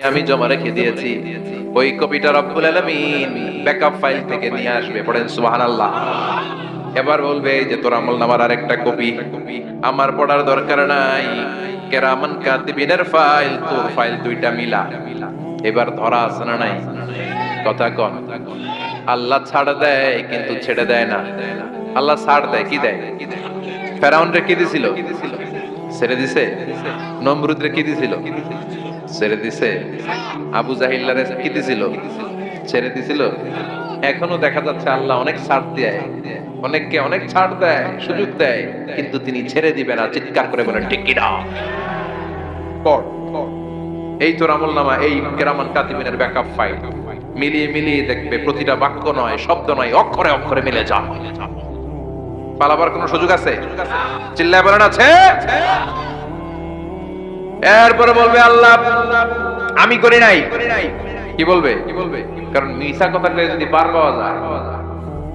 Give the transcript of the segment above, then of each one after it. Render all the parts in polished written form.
আমি জমা রেখে দিয়েছি, ওই কপিটা রব্বুল আলামিন ব্যাকআপ ফাইল থেকে নিয়ে আসবে। পড়েন সুবহানাল্লাহ। এবার বলবে যে তোর আমলনামার আরেকটা কপি আমার পড়ার দরকার নাই, কেরামান কাতিবিনের ফাইল, তোর ফাইল দুইটা মিলা। এবার ধরা আছে না নাই? কথা কন। আল্লাহ ছাড় দেয় কিন্তু ছেড়ে দেয় না। আল্লাহ ছাড় দেয়, কি দেয়? ফেরাউন রে কি দিছিল? ছেড়ে দিছে। নমরুদ রে কি দিছিল? ছেড়ে দিছে। আবু জাহিল্লারে কি দিছিল? ছেড়ে দিছিল। এখনো দেখা যাচ্ছে আল্লাহ অনেক ছাড় দেয়, অনেককে অনেক ছাড় দেয়, সুযোগ দেয়, কিন্তু তিনি ছেড়ে দিবে না। চিৎকার করে বলেন ঠিক কিনা? পড়, এই তোর আমলনামা, এই কেরামান কাতিবিনের ব্যাকআপ ফাইল মিলিয়ে মিলিয়ে দেখবে প্রতিটা বাক্য নয়, শব্দ নয়, অক্ষরে অক্ষরে মিলে যা। পালাবার কোনো সুযোগ আছে? চিল্লায় বলেন আছে। এরপরে বলবে আল্লাহ আমি করি নাই। কি বলবে? কারণ মিছা কথাটা যদি পার পাওয়া যায়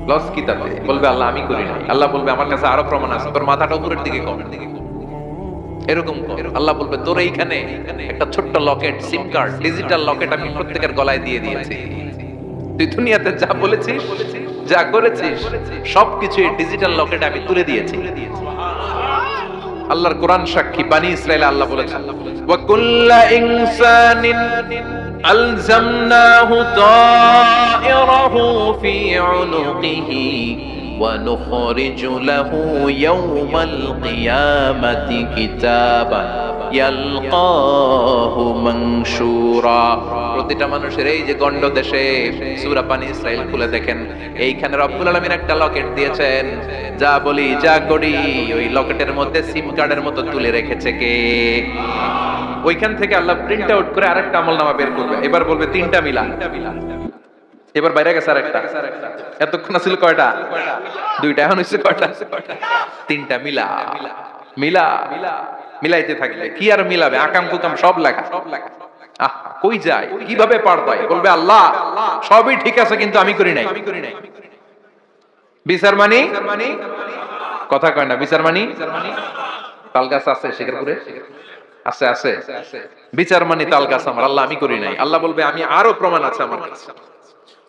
লস কি তাতে? বলবে আল্লাহ আমি করি নাই। আল্লাহ বলবে আমার কাছে আরো প্রমাণ আছে, তোর মাথাটা উপরের দিকে কর, এরকম কর। আল্লাহ বলবে তোর এইখানে একটা ছোট্ট লকেট, সিম কার্ড, ডিজিটাল লকেট আমি প্রত্যেকের গলায় দিয়ে দিয়েছি। তুই দুনিয়াতে যা বলেছিস, যা করেছিস, সবকিছু এই ডিজিটাল লকেট আমি তুলে দিয়েছি। আল্লাহর কোরআন সাক্ষী, বানি ইসরাইল আল্লাহ বলেছেন ওয়া কুল্লা ইনসানিন আলজামনাহু তায়রাহু ফি উনুকিহি ওয়া নুখরিজু লাহু ইয়াওমাল কিয়ামাতি কিতাবান ইয়ালকাহু মানশুরা। প্রতিটা মানুষের এই যে গন্ড দেশে সূরা বানি ইসরাইল খুলে দেখেন, এইখানে রব্বুল আলামিন একটা লকেট দিয়েছেন। যা বলি যা করি ওই লকেটের মধ্যে সিম কার্ডের মতো তুলে রেখেছে কে? ওইখান থেকে আল্লাহ প্রিন্ট আউট করে আরেকটা আমলনামা বের করবে। এবার বলবে তিনটা মিলা। এবার বাইরে গেছে আরেকটা। এতক্ষণ ছিল কয়টা? দুইটা। এখন হইছে কয়টা? তিনটা মিলা। মিলা মিলাইতে থাকবে। কি আর মিলাবে? আকাম কুকাম সব লেখা। কই যায়, কিভাবে পার পায়? বলবে আল্লাহ সবই ঠিক আছে কিন্তু আমি করি নাই। বিচার মানি কথা কয় না। বিচার মানি তাল গাছ আছে শেখরপুরে, আছে আছে। বিচার মানি তাল গাছ আমার। আল্লাহ আমি করি নাই। আল্লাহ বলবে আমি আরো প্রমাণ আছে আমার কাছে।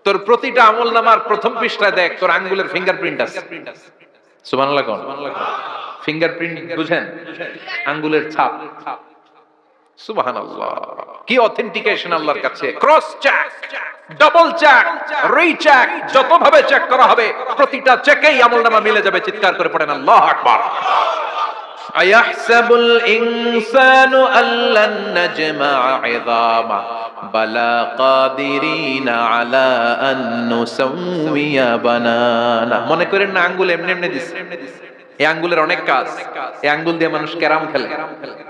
তোর প্রতিটা আমলনামার প্রথম পৃষ্ঠায় দেখ তোর আঙ্গুলের ফিঙ্গারপ্রিন্ট আছে। সুবহানাল্লাহ কোন? ফিঙ্গারপ্রিন্ট বুঝেন? আঙ্গুলের ছাপ। সুবহানাল্লাহ, কি অথেন্টিকেশন আল্লাহর কাছে। Cross check, double check, recheck, যতভাবে চেক করা হবে প্রতিটা চেকেই আমলনামা মিলে যাবে। চিৎকার করে পড়েন আল্লাহু আকবার। আয়াহসাবুল ইনসানু আল্লান নাজমা ইযামা বালা কাদিরিনা আলা আন নুসাউইয়া বানানা। মনে করেন না আঙ্গুল এমনি এমনি দিছে। এই আঙ্গুলের অনেক কাজ। এই আঙ্গুল দিয়ে মানুষ ক্যারাম খেলে,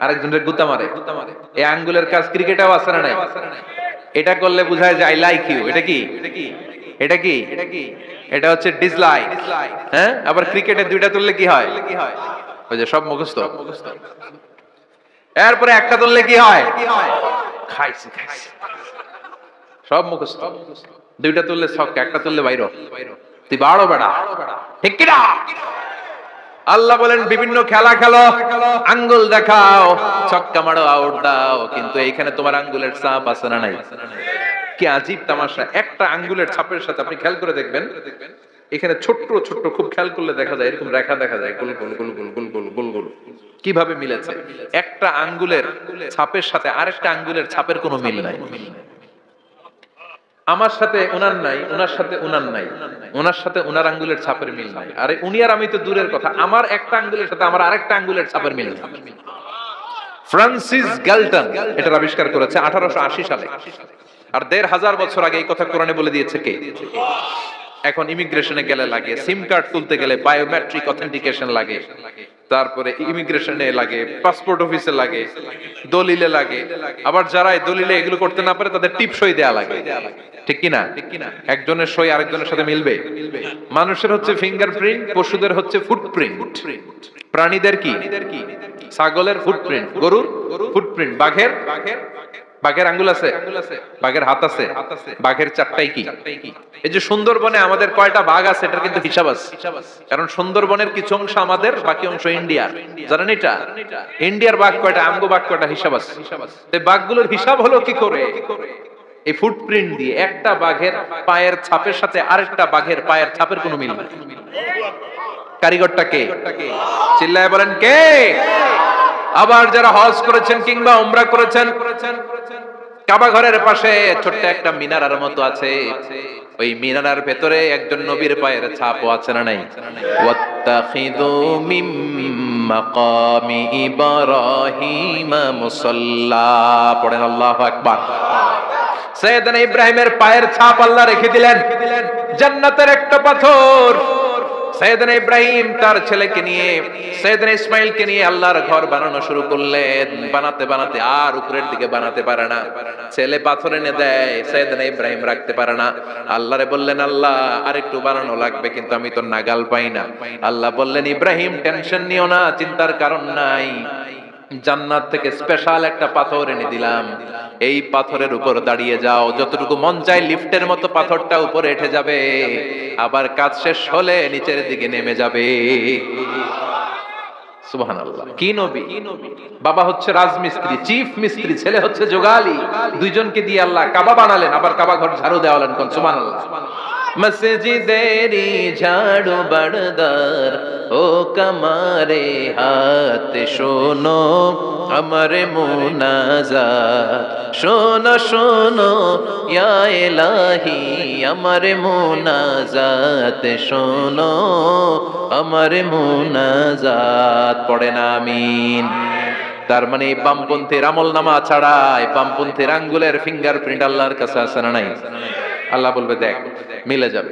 আরেকজনের গুতা মারে। এই আঙ্গুলের কাজ ক্রিকেটেও আছে না নাই? এটা করলে বোঝায় যে আই লাইক ইউ। এটা কি? এটা কি? এটা হচ্ছে ডিসলাইক। হ্যাঁ, আবার ক্রিকেটে দুইটা তুললে কি হয়? ওই যে সব মুখস্থ। এরপরে একটা তুললে কি হয়? খাইছে খাইছে, সব মুখস্থ। দুইটা তুললে ছক্কা, একটা তুললে বাইরে। তুই বাড়ো বেড়া, ঠিক কিনা? আল্লাহ বলেন বিভিন্ন খেলা খেলো, আঙ্গুল দেখাও, ছক্কা মারো, আউট দাও, কিন্তু এইখানে তোমার আঙ্গুলের ছাপ আছে না নাই? কি আজীব তামাশা। একটা আঙ্গুলের ছাপের সাথে আপনি খেয়াল করে দেখবেন, এখানে ছোট্ট ছোট্ট, খুব খেয়াল করলে দেখা যায় এরকম রেখা দেখা যায়, গোল গোল গোল গোল গোল গোল গোল গোল। কিভাবে মিলেছে? একটা আঙ্গুলের ছাপের সাথে আরেকটা আঙ্গুলের ছাপের কোনো মিল নাই। আমার সাথে উনার নাই, উনার সাথে উনার নাই, উনার সাথে উনার আঙ্গুলের ছাপের মিল নাই। আরে উনি আর আমি তো দূরের কথা, আমার একটা আঙ্গুলের সাথে আমার আরেকটা আঙ্গুলের ছাপের মিল নাই। ফ্রান্সিস গ্যালটন এটার আবিষ্কার করেছে 1880 সালে। আর 1500 বছর আগে এই কথা কোরআনে বলে দিয়েছে কে? এখন ইমিগ্রেশনে গেলে লাগে, সিম কার্ড তুলতে গেলে বায়োমেট্রিক অথেন্টিকেশন লাগে, তারপরে ইমিগ্রেশনে লাগে, পাসপোর্ট অফিসে লাগে, দলিলে লাগে। আবার যারা এই দলিলে এগুলো করতে না পারে তাদের টিপ সই দেয়া লাগে, ঠিক কিনা? একজনের সই আরেকজনের সাথে মিলবে? মানুষের হচ্ছে ফিঙ্গারপ্রিন্ট, পশুদের হচ্ছে ফুটপ্রিন্ট। প্রাণীদের কি? ছাগলের ফুটপ্রিন্ট, গরুর ফুটপ্রিন্ট, বাঘের বাঘের আঙ্গুল আছে, বাঘের হাত আছে, বাঘের চারটাই কি? এই যে সুন্দরবনে আমাদের কয়টা বাঘ আছে এটার কিন্তু হিসাব আছে, কারণ সুন্দরবনের কিছু অংশ আমাদের, বাকি অংশ ইন্ডিয়ার। জানেন এটা? ইন্ডিয়ার বাঘ কয়টা, আমগো বাঘ কয়টা, হিসাব আছে। এই বাঘগুলোর হিসাব হলো কি করে? এই ফুটপ্রিন্ট দিয়ে। একটা বাঘের পায়ের ছাপের সাথে আরেকটা বাঘের পায়ের ছাপের কোনো মিল নেই। কারিগরটা কে? চিল্লায় বলেন কে? আবার যারা হজ করেছেন কিংবা উমরা করেছেন, কাবা ঘরের পাশে ছোট্ট একটা মিনারার মতো আছে, ওই মিনারার ভেতরে একজন নবীর পায়ের ছাপও আছে না নাই? ওয়াত্তাখিযু মিম মাকামি ইব্রাহিম মুসাল্লা, পড়েন আল্লাহু আকবার। সাইয়েদনা ইব্রাহিমের পায়ের ছাপ আল্লাহ রেখে দিলেন জান্নাতের একটা পাথর। সাইয়েদনা ইব্রাহিম তার ছেলেকে নিয়ে, সাইয়েদনা ইসমাইলকে নিয়ে আল্লাহর ঘর বানানো শুরু করলেন। বানাতে বানাতে আর উপরের দিকে বানাতে পারে না, ছেলে পাথর এনে দেয়, সাইয়েদনা ইব্রাহিম রাখতে পারে না। আল্লাহরে বললেন, আল্লাহ আরেকটু বানানো লাগবে, কিন্তু আমি তো নাগাল পাই না। আল্লাহ বললেন, ইব্রাহিম টেনশন নিও না, চিন্তার কারণ নাই, জান্নাত থেকে স্পেশাল একটা পাথর এনে দিলাম, এই পাথরের উপর দাঁড়িয়ে যাও, যতটুকু মন চায় লিফটের মতো পাথরটা উপরে উঠে যাবে, আবার কাজ শেষ হলে নিচের দিকে নেমে যাবে। সুবহানাল্লাহ। কি নবী? বাবা হচ্ছে রাজমিস্ত্রি, চিফ মিস্ত্রি, ছেলে হচ্ছে যোগালী, দুইজনকে দিয়ে আল্লাহ কাবা বানালেন, আবার কাবা ঘর ঝাড়ু দেওয়ালেন। কোন সুবহানাল্লাহ। মসজিদেরি ঝাড়ু বরদার ও কমারে হাত, শোনো আমার মুনাজাত, শোনো শোনো ইয়া ইলাহি আমার মুনাজাত, শোনো আমার মুনাজাত, পড়েন আমিন। তার মানে বামপন্থীর আমল নামা ছাড়াই বামপন্থীর আঙ্গুলের ফিঙ্গারপ্রিন্ট আল্লাহর কাছে আছে না নাই? আল্লাহ বলবে দেখ মিলে যাবে,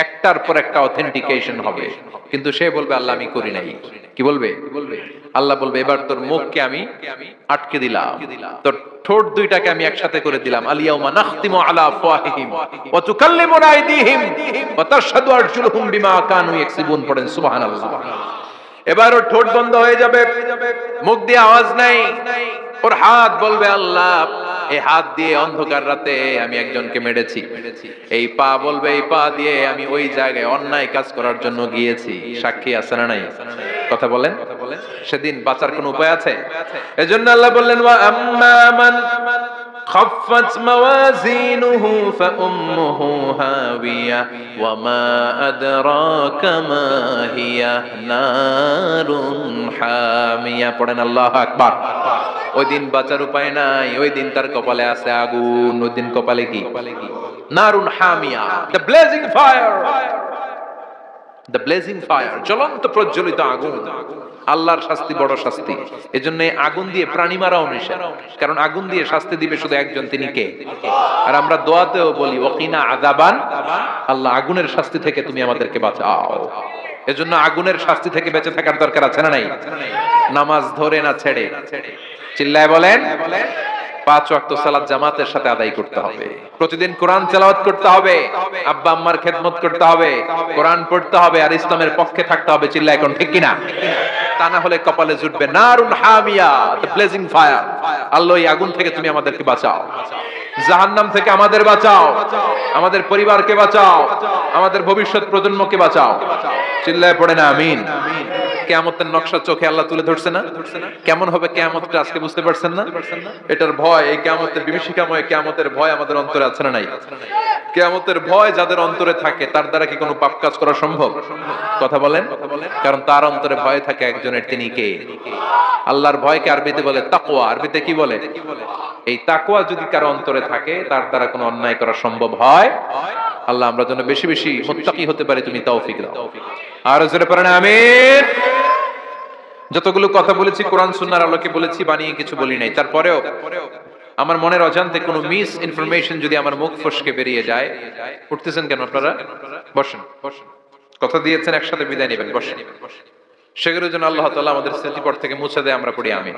একটার পর একটা অথেন্টিকেশন হবে, কিন্তু সে বলবে আল্লাহ আমি করি নাই। কি বলবে? আল্লাহ বলবে এবার তোর মুখকে আমি আটকে দিলাম, তোর ঠোঁট দুইটাকে আমি একসাথে করে দিলাম। আলিয়াউমা নাখতিমু আলা আফওয়াহিহিম ওয়া তুকাল্লিমুনা আইদিহিম ওয়া তাশহাদু আরজুলুহুম বিমা কানু ইয়াকসিবুন, পড়েন সুবহানাল্লাহ। এবার ওর ঠোঁট বন্ধ হয়ে যাবে, মুখ দিয়ে আওয়াজ নাই, ওর হাত বলবে আল্লাহ এই হাত দিয়ে অন্ধকার রাতে আমি একজনকে মেরেছি, এই পা বলবে এই পা দিয়ে আমি ওই জায়গায় অন্যায় কাজ করার জন্য গিয়েছি। সাক্ষী আছে না নাই? কথা বলেন। সেদিন বাঁচার কোন উপায় আছে? এজন্য আল্লাহ বললেন ওয়া আম্মা মান খাফফাত মাওয়াজিনুহু ফাউম্মুহু হাওিয়া ওয়া মা আদরাকা মা হিয়া নারুন হামিয়া, পড়েন আল্লাহু আকবার। ওই দিন বাঁচার উপায় নাই, ওই দিন তার কপালে আছে আগুন। ওই দিন কপালে কি? নারুন হামিয়া, the blazing fire, the blazing fire, জ্বলন্ত প্রজ্বলিত আগুন। আল্লাহর শাস্তি বড় শাস্তি, এজন্য আগুন দিয়ে প্রাণী মারাও নিষেধ, কারণ আগুন দিয়ে শাস্তি দিবে শুধু একজন, তিনি কে? আর আমরা দোয়াতেও বলি ওয়াকিনা আযাবান, আল্লাহ আগুনের শাস্তি থেকে তুমি আমাদেরকে বাঁচাও। এজন্য আগুনের শাস্তি থেকে বেঁচে থাকার দরকার আছে না নাই? নামাজ ধরে না ছেড়ে, চিল্লায় বলেন, 5 ওয়াক্ত সালাত জামাতের সাথে আদায় করতে হবে, প্রতিদিন কোরআন তেলাওয়াত করতে হবে, আব্বা আম্মার খেদমত করতে হবে, কোরআন পড়তে হবে, আর ইসলামের পক্ষে থাকতে হবে। চিল্লায় কোন ঠিক কিনা? তা না হলে কপালে জুটবে নারুন হামিয়া, দ্য ব্লেজিং ফায়ার। আল্লাহ এই আগুন থেকে তুমি আমাদেরকে বাঁচাও, জাহান্নাম থেকে আমাদের বাঁচাও, আমাদের পরিবারকে বাঁচাও, আমাদের ভবিষ্যৎ প্রজন্মকে বাঁচাও। চিল্লায় পড়ে না আমিন। কিয়ামতের নকশা চোখে আল্লাহ তুলে ধরছে না? কেমন হবে কিয়ামতটা আজকে বুঝতে পারছেন না? এটার ভয়, এই কিয়ামতের বিভীষিকাময় কিয়ামতের ভয় আমাদের অন্তরে আছে না নাই? কিয়ামতের ভয় যাদের অন্তরে থাকে তার দ্বারা কি কোনো পাপ কাজ করা সম্ভব? কথা বলেন। কারণ তার অন্তরে ভয় থাকে একজনের, তিনি কে? আল্লাহর ভয়কে আরবিতে বলে তাকওয়া। আরবিতে কি বলে? এই তাকওয়া যদি কারো অন্তরে থাকে তার দ্বারা কোনো অন্যায় করা সম্ভব হয়। আল্লাহ আমরা যেন বেশি বেশি মুত্তাকি হতে পারি, তুমি তৌফিক দাও। আর জোরে পড়েন আমিন। যতগুলো কথা বলেছি কোরআন সুন্নাহর আলোকে বলেছি, বানিয়ে কিছু বলি নাই। তারপরেও আমার মনের অজান্তে কোনো মিস ইনফরমেশন যদি আমার মুখ ফসকে বেরিয়ে যায়, উঠতেছেন কেন আপনারা? বসেন, কথা দিয়েছেন একসাথে বিদায় নেবেন, বসেন। সেগুলোর জন্য আল্লাহ তাআলা আমাদের স্মৃতিপট থেকে মুছে দেয়, আমরা পড়ি আমিন।